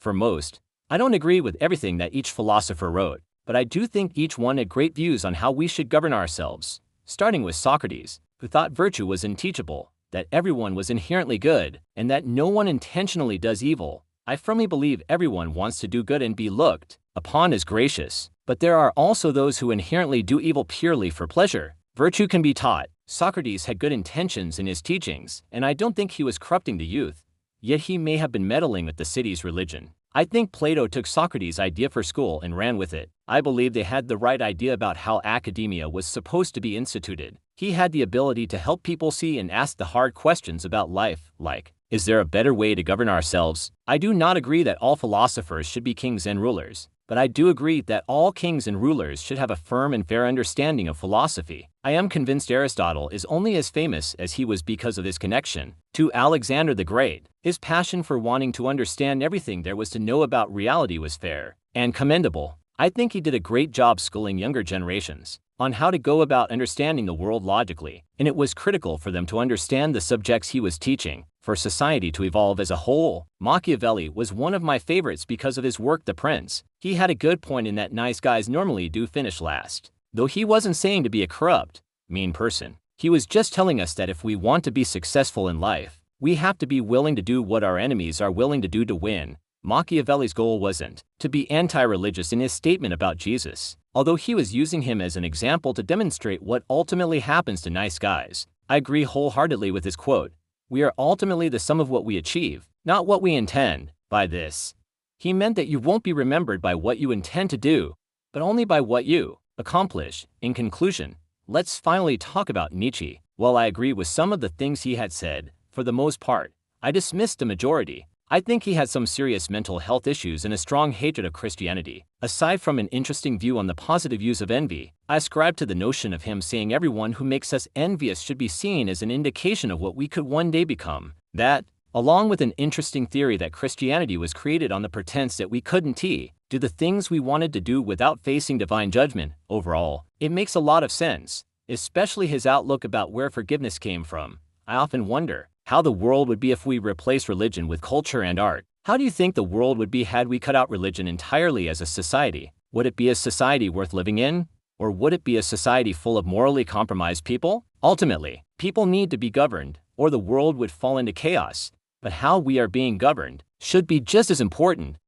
for most. I don't agree with everything that each philosopher wrote, but I do think each one had great views on how we should govern ourselves, starting with Socrates, who thought virtue was unteachable, that everyone was inherently good, and that no one intentionally does evil. I firmly believe everyone wants to do good and be looked upon as gracious, but there are also those who inherently do evil purely for pleasure. Virtue can be taught. Socrates had good intentions in his teachings, and I don't think he was corrupting the youth, yet he may have been meddling with the city's religion. I think Plato took Socrates' idea for school and ran with it. I believe they had the right idea about how academia was supposed to be instituted. He had the ability to help people see and ask the hard questions about life, like, is there a better way to govern ourselves? I do not agree that all philosophers should be kings and rulers, but I do agree that all kings and rulers should have a firm and fair understanding of philosophy. I am convinced Aristotle is only as famous as he was because of his connection to Alexander the Great. His passion for wanting to understand everything there was to know about reality was fair and commendable. I think he did a great job schooling younger generations on how to go about understanding the world logically, and it was critical for them to understand the subjects he was teaching, for society to evolve as a whole. Machiavelli was one of my favorites because of his work The Prince. He had a good point in that nice guys normally do finish last. Though he wasn't saying to be a corrupt, mean person. He was just telling us that if we want to be successful in life, we have to be willing to do what our enemies are willing to do to win. Machiavelli's goal wasn't to be anti-religious in his statement about Jesus, although he was using him as an example to demonstrate what ultimately happens to nice guys. I agree wholeheartedly with his quote, "We are ultimately the sum of what we achieve, not what we intend." By this, he meant that you won't be remembered by what you intend to do, but only by what you accomplish. In conclusion, let's finally talk about Nietzsche. While I agree with some of the things he had said, for the most part, I dismissed the majority. I think he had some serious mental health issues and a strong hatred of Christianity. Aside from an interesting view on the positive use of envy, I ascribe to the notion of him saying everyone who makes us envious should be seen as an indication of what we could one day become. That, along with an interesting theory that Christianity was created on the pretense that we couldn't do the things we wanted to do without facing divine judgment. Overall, it makes a lot of sense, especially his outlook about where forgiveness came from. I often wonder how the world would be if we replaced religion with culture and art. How do you think the world would be had we cut out religion entirely as a society? Would it be a society worth living in? Or would it be a society full of morally compromised people? Ultimately, people need to be governed, or the world would fall into chaos. But how we are being governed should be just as important.